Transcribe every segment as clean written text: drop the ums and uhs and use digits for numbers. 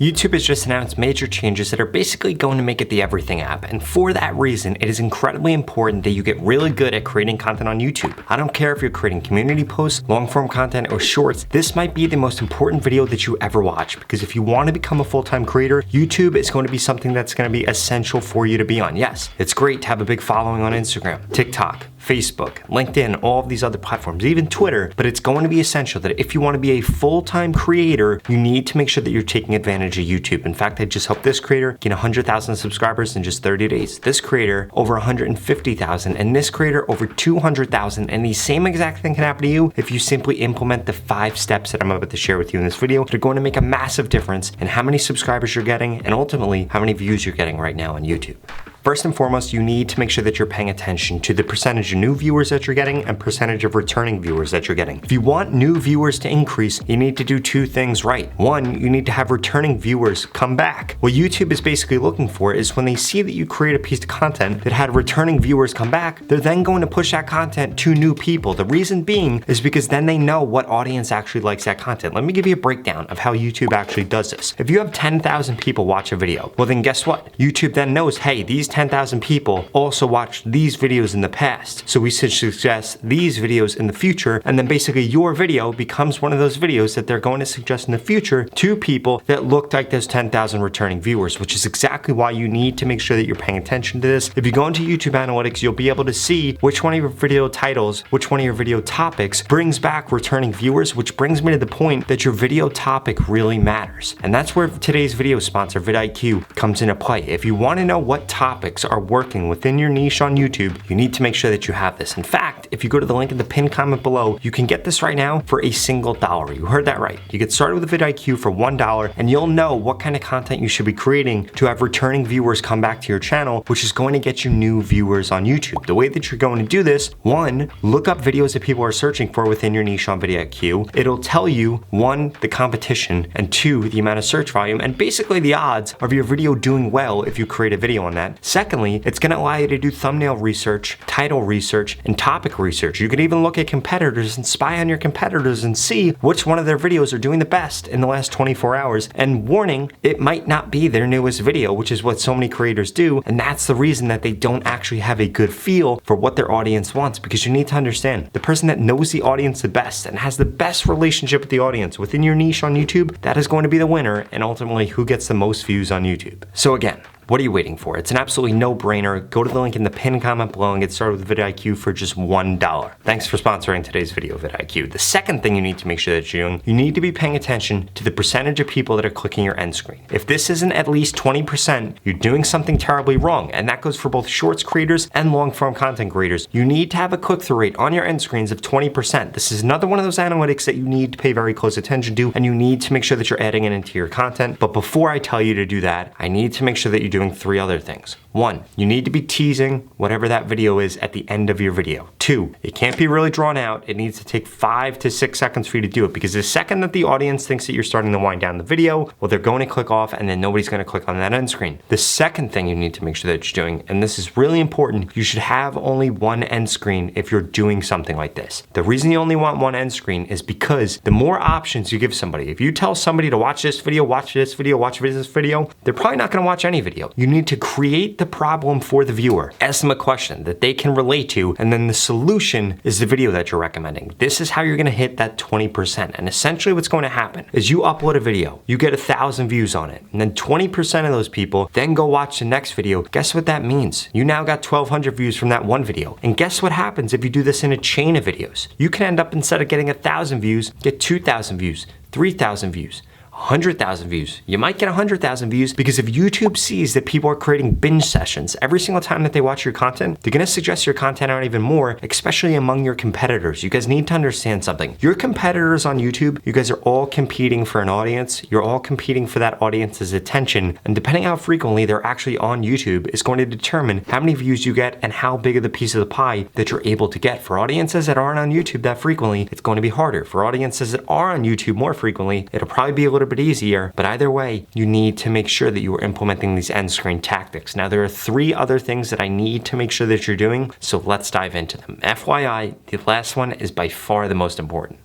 YouTube has just announced major changes that are basically going to make it the everything app, and for that reason, it is incredibly important that you get really good at creating content on YouTube. I don't care if you're creating community posts, long-form content, or shorts, this might be the most important video that you ever watch, because if you want to become a full-time creator, YouTube is going to be something that's going to be essential for you to be on. Yes, it's great to have a big following on Instagram, TikTok, Facebook, LinkedIn, all of these other platforms, even Twitter, but it's going to be essential that if you want to be a full-time creator, you need to make sure that you're taking advantage of YouTube. In fact, I just helped this creator gain 100,000 subscribers in just 30 days. This creator over 150,000, and this creator over 200,000, and the same exact thing can happen to you if you simply implement the 5 steps that I'm about to share with you in this video. They're going to make a massive difference in how many subscribers you're getting and ultimately how many views you're getting right now on YouTube. First and foremost, you need to make sure that you're paying attention to the percentage of new viewers that you're getting and percentage of returning viewers that you're getting. If you want new viewers to increase, you need to do 2 things right. 1, you need to have returning viewers come back. What YouTube is basically looking for is when they see that you create a piece of content that had returning viewers come back, they're then going to push that content to new people. The reason being is because then they know what audience actually likes that content. Let me give you a breakdown of how YouTube actually does this. If you have 10,000 people watch a video, well then guess what? YouTube then knows, hey, these 10,000 people also watched these videos in the past, so we should suggest these videos in the future, and then basically your video becomes one of those videos that they're going to suggest in the future to people that look like those 10,000 returning viewers, which is exactly why you need to make sure that you're paying attention to this. If you go into YouTube Analytics, you'll be able to see which one of your video titles, which one of your video topics brings back returning viewers, which brings me to the point that your video topic really matters. And that's where today's video sponsor, VidIQ, comes into play. If you want to know what topics are working within your niche on YouTube, you need to make sure that you have this. In fact, if you go to the link in the pinned comment below, you can get this right now for a single $1. You heard that right. You get started with VidIQ for $1, and you'll know what kind of content you should be creating to have returning viewers come back to your channel, which is going to get you new viewers on YouTube. The way that you're going to do this, 1, look up videos that people are searching for within your niche on VidIQ. It'll tell you, 1, the competition, and 2, the amount of search volume, and basically the odds of your video doing well if you create a video on that. Secondly, it's going to allow you to do thumbnail research, title research, and topic research. You can even look at competitors and spy on your competitors and see which one of their videos are doing the best in the last 24 hours. And warning, it might not be their newest video, which is what so many creators do, and that's the reason that they don't actually have a good feel for what their audience wants, because you need to understand, the person that knows the audience the best and has the best relationship with the audience within your niche on YouTube, that is going to be the winner, and ultimately who gets the most views on YouTube. So again, what are you waiting for? It's an absolutely no-brainer. Go to the link in the pinned comment below and get started with VidIQ for just $1. Thanks for sponsoring today's video, VidIQ. The second thing you need to make sure that you're doing, you need to be paying attention to the percentage of people that are clicking your end screen. If this isn't at least 20%, you're doing something terribly wrong, and that goes for both shorts creators and long-form content creators. You need to have a click-through rate on your end screens of 20%. This is another one of those analytics that you need to pay very close attention to, and you need to make sure that you're adding it into your content. But before I tell you to do that, I need to make sure that you're doing 3 other things. 1, you need to be teasing whatever that video is at the end of your video. 2, it can't be really drawn out. It needs to take 5 to 6 seconds for you to do it, because the second that the audience thinks that you're starting to wind down the video, well, they're going to click off and then nobody's going to click on that end screen. The second thing you need to make sure that you're doing, and this is really important, you should have only 1 end screen if you're doing something like this. The reason you only want 1 end screen is because the more options you give somebody, if you tell somebody to watch this video, watch this video, watch this video, they're probably not going to watch any video. You need to create the problem for the viewer. Ask them a question that they can relate to, and then the solution is the video that you're recommending. This is how you're going to hit that 20%. And essentially what's going to happen is you upload a video, you get 1,000 views on it, and then 20% of those people then go watch the next video. Guess what that means? You now got 1,200 views from that one video. And guess what happens if you do this in a chain of videos? You can end up, instead of getting 1,000 views, get 2,000 views, 3,000 views, 100,000 views. You might get 100,000 views, because if YouTube sees that people are creating binge sessions every single time that they watch your content, they're gonna suggest your content out even more, especially among your competitors. You guys need to understand something. Your competitors on YouTube, you guys are all competing for an audience. You're all competing for that audience's attention. And depending how frequently they're actually on YouTube is going to determine how many views you get and how big of the piece of the pie that you're able to get. For audiences that aren't on YouTube that frequently, it's going to be harder. For audiences that are on YouTube more frequently, it'll probably be a little bit easier, but either way, you need to make sure that you are implementing these end screen tactics. Now, there are 3 other things that I need to make sure that you're doing, so let's dive into them. FYI, the last one is by far the most important.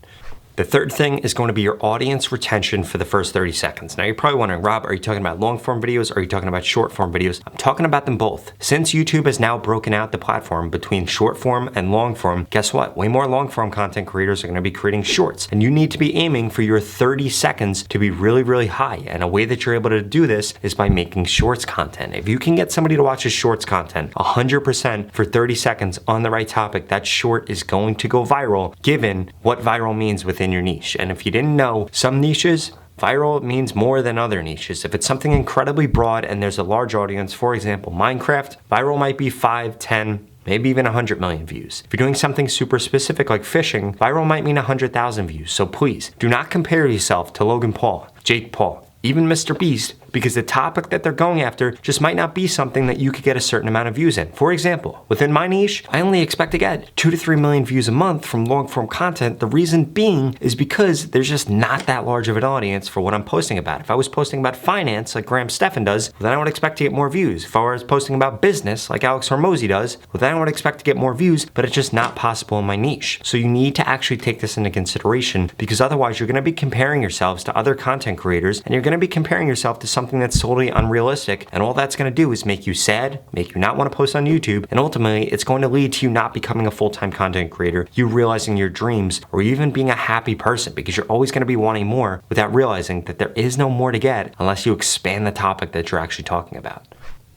The third thing is going to be your audience retention for the first 30 seconds. Now you're probably wondering, Rob, are you talking about long form videos or are you talking about short form videos? I'm talking about them both. Since YouTube has now broken out the platform between short form and long form, guess what? Way more long form content creators are going to be creating shorts, and you need to be aiming for your 30 seconds to be really, really high. And a way that you're able to do this is by making shorts content. If you can get somebody to watch a shorts content 100% for 30 seconds on the right topic, that short is going to go viral, given what viral means within your niche. And if you didn't know, some niches, viral means more than other niches. If it's something incredibly broad and there's a large audience, for example, Minecraft, viral might be 5, 10, maybe even 100 million views. If you're doing something super specific like fishing, viral might mean 100,000 views. So please, do not compare yourself to Logan Paul, Jake Paul, even Mr. Beast, because the topic that they're going after just might not be something that you could get a certain amount of views in. For example, within my niche, I only expect to get 2 to 3 million views a month from long form content. The reason being is because there's just not that large of an audience for what I'm posting about. If I was posting about finance like Graham Stephan does, then I would expect to get more views. If I was posting about business like Alex Hormozy does, well, then I would expect to get more views, but it's just not possible in my niche. So you need to actually take this into consideration, because otherwise you're gonna be comparing yourselves to other content creators, and you're gonna be comparing yourself to something that's totally unrealistic, and all that's going to do is make you sad, make you not want to post on YouTube, and ultimately it's going to lead to you not becoming a full-time content creator, you realizing your dreams, or even being a happy person, because you're always going to be wanting more without realizing that there is no more to get unless you expand the topic that you're actually talking about.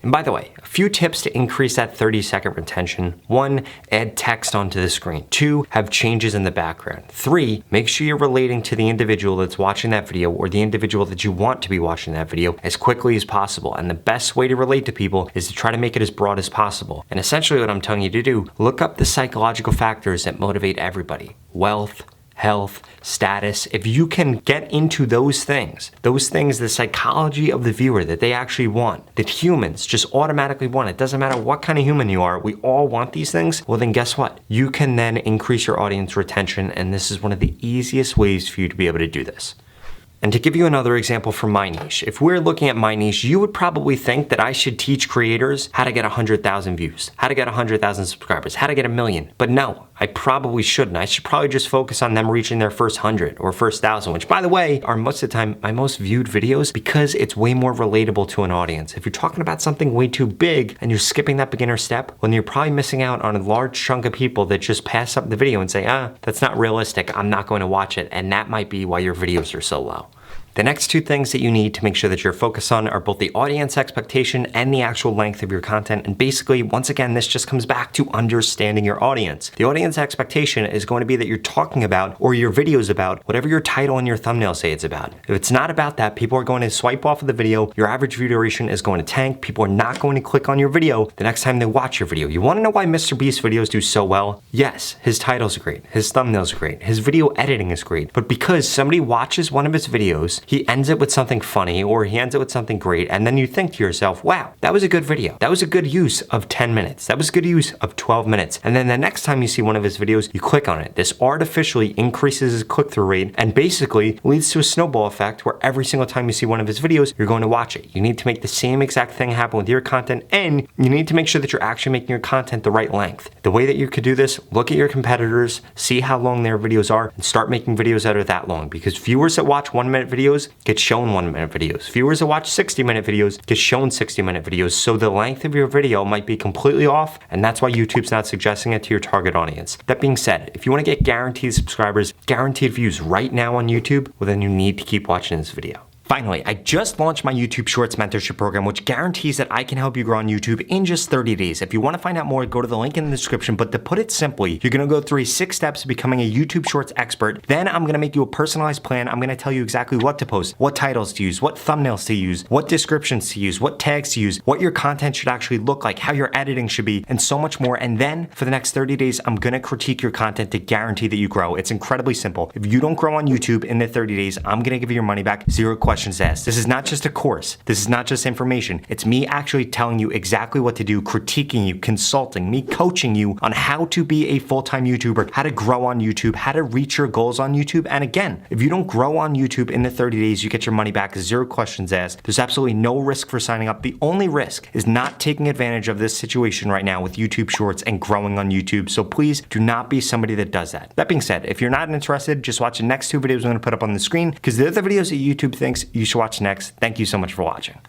And by the way, a few tips to increase that 30-second retention. 1, add text onto the screen. 2, have changes in the background. 3, make sure you're relating to the individual that's watching that video or the individual that you want to be watching that video as quickly as possible. And the best way to relate to people is to try to make it as broad as possible. And essentially what I'm telling you to do, look up the psychological factors that motivate everybody. Wealth, health, status. If you can get into those things, the psychology of the viewer that they actually want, that humans just automatically want, it doesn't matter what kind of human you are, we all want these things, well then guess what? You can then increase your audience retention, and this is one of the easiest ways for you to be able to do this. And to give you another example from my niche, if we're looking at my niche, you would probably think that I should teach creators how to get 100,000 views, how to get 100,000 subscribers, how to get 1 million. But no, I probably shouldn't. I should probably just focus on them reaching their first 100 or first 1,000, which by the way, are most of the time my most viewed videos, because it's way more relatable to an audience. If you're talking about something way too big and you're skipping that beginner step, well, then you're probably missing out on a large chunk of people that just pass up the video and say, that's not realistic, I'm not going to watch it. And that might be why your videos are so low. The next 2 things that you need to make sure that you're focused on are both the audience expectation and the actual length of your content. And basically, once again, this just comes back to understanding your audience. The audience expectation is going to be that you're talking about, or your videos about, whatever your title and your thumbnail say it's about. If it's not about that, people are going to swipe off of the video, your average view duration is going to tank, people are not going to click on your video the next time they watch your video. You want to know why Mr. Beast videos do so well? Yes, his titles are great, his thumbnails are great, his video editing is great, but because somebody watches one of his videos, he ends it with something funny or he ends it with something great, and then you think to yourself, wow, that was a good video. That was a good use of 10 minutes. That was a good use of 12 minutes. And then the next time you see one of his videos, you click on it. This artificially increases his click-through rate and basically leads to a snowball effect where every single time you see one of his videos, you're going to watch it. You need to make the same exact thing happen with your content, and you need to make sure that you're actually making your content the right length. The way that you could do this, look at your competitors, see how long their videos are, and start making videos that are that long, because viewers that watch 1-minute videos get shown 1-minute videos. Viewers that watch 60-minute videos get shown 60-minute videos. So the length of your video might be completely off, and that's why YouTube's not suggesting it to your target audience. That being said, if you want to get guaranteed subscribers, guaranteed views right now on YouTube, well then you need to keep watching this video. Finally, I just launched my YouTube Shorts mentorship program, which guarantees that I can help you grow on YouTube in just 30 days. If you want to find out more, go to the link in the description. But to put it simply, you're going to go through 6 steps to becoming a YouTube Shorts expert. Then I'm going to make you a personalized plan. I'm going to tell you exactly what to post, what titles to use, what thumbnails to use, what descriptions to use, what tags to use, what your content should actually look like, how your editing should be, and so much more. And then for the next 30 days, I'm going to critique your content to guarantee that you grow. It's incredibly simple. If you don't grow on YouTube in the 30 days, I'm going to give you your money back, 0 questions questions asked. This is not just a course. This is not just information. It's me actually telling you exactly what to do, critiquing you, consulting, me coaching you on how to be a full-time YouTuber, how to grow on YouTube, how to reach your goals on YouTube. And again, if you don't grow on YouTube in the 30 days, you get your money back, 0 questions asked. There's absolutely no risk for signing up. The only risk is not taking advantage of this situation right now with YouTube Shorts and growing on YouTube. So please do not be somebody that does that. That being said, if you're not interested, just watch the next 2 videos I'm gonna put up on the screen because they're the videos that YouTube thinks you should watch next. Thank you so much for watching.